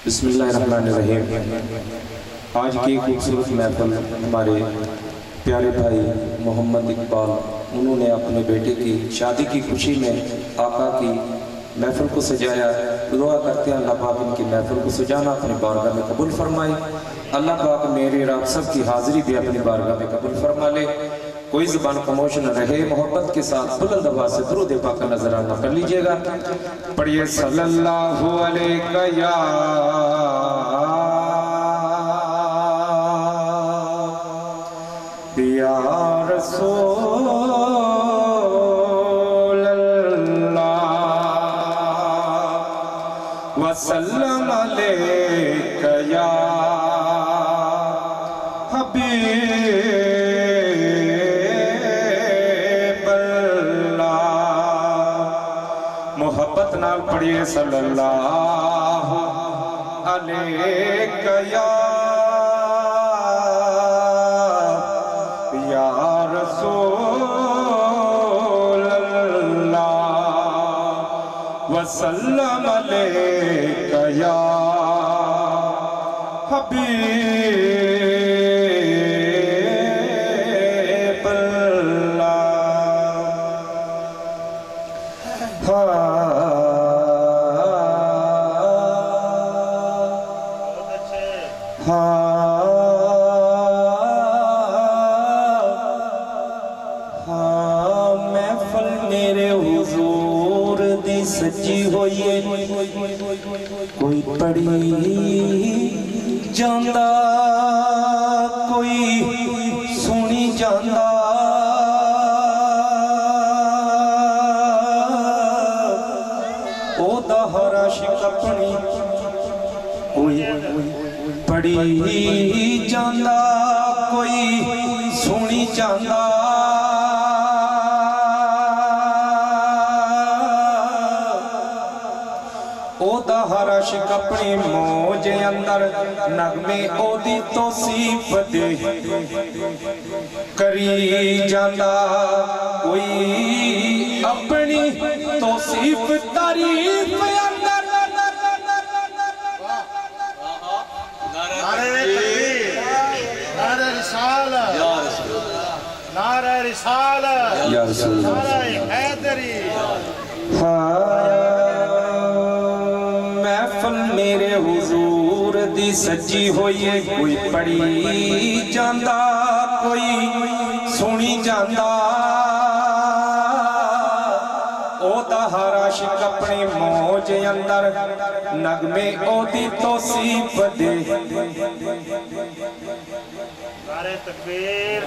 बिस्मिल्लाहिर्रहमानिर्रहीम। आज की खूबसूरत महफिल हमारे प्यारे भाई मोहम्मद इकबाल, उन्होंने अपने बेटे की शादी की खुशी में आका की महफिल को सजाया। दुआ करते हैं अल्लाह पाक इनकी महफिल को सजाना अपनी बारगाह में कबूल फरमाए। अल्लाह पाक मेरे और आप सब की हाज़िरी भी अपनी बारगाह में कबूल फरमा ले। कोई ज़बान खामोश न रहे, मोहब्बत के साथ बुलंद आवाज़ से दुरूद पाक का नजराना कर लीजिएगा। पढ़िए सल्लल्लाहु अलैहि या रसूल अल्लाह वसल्लम अलैका या हबीब अल्लाह। मोहब्बत नाल पढ़िए सल्लल्लाहु अलैका या रसूल अल्लाह वसल्लम अलैका या हबीब महफल मेरे हुजूर दी सजी होइए, कोई पढ़ी जांदा कोई सुनी जांदा। ओदा हर आशिक अपनी कोई पढ़ी जांदा कोई सुनी जांदा। ओदा हर आशिक अपनी मौज अंदर नगमे ओदी तौसीफ दे करी जांदा। कोई अपनी तौसीफ तारीफ अंदर नारे रिसालत या रसूल नारे हैदरी। महफिल मेरे हुजूर दी सजी होइए, कोई पढ़ी जांदा कोई सुनी जांदा। ओदा हर आशिक अपनी मौज अंदर नगमे ओदी तौसीफ दे। नारे तकबीर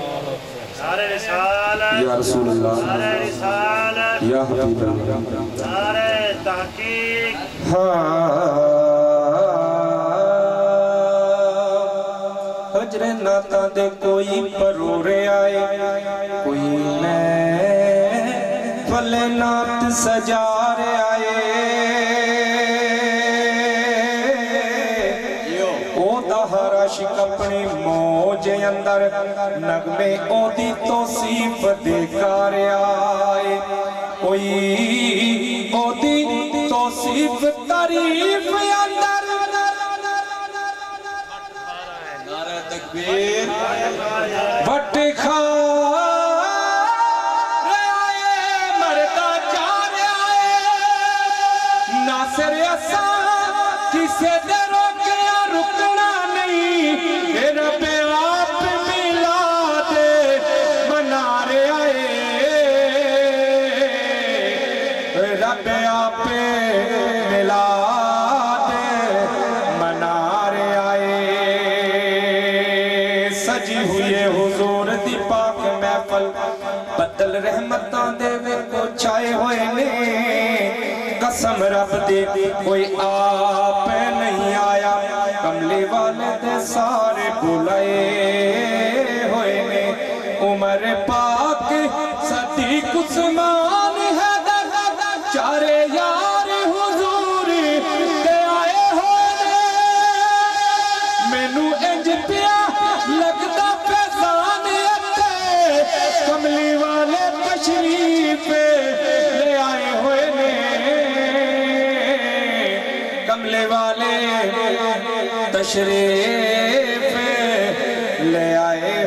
नारे रिसालत या रसूल अल्लाह नारे रिसालत या हबीब अल्लाह नारे तहकीक। हजरे नाता दे कोई परोरे आए, कोई महफिल नात सजा रे आए। ओदा हर आशिक अपनी मौज अंदर नगमे ओदी तौसीफ दे कर आए। कोई ओदी तौसीफ तारीफ अंदर नारे तकबीर वट खा मरदा जा आए। नासिर असा किसे दे रोकया रुकना नहीं, रब आप मिला दे मना रे आए। रब आप मिला दे मना रे आए। सजी हुई हुजूर दी पाक महफल बदल रहमतां दे वेखो छाए होए ने। कसम रब दे कोई आप नहीं आया, कमले वाले दे सारे बुलाए होए ने। उमर पाक सदीक उस्मान है चारे यार हुजूर दे आए होए ने। मैनू इंज पिया लगदा फैजान अते कमली वाले तशरीफ ले आए होए ने। कमले वाले तशरीफ ले आए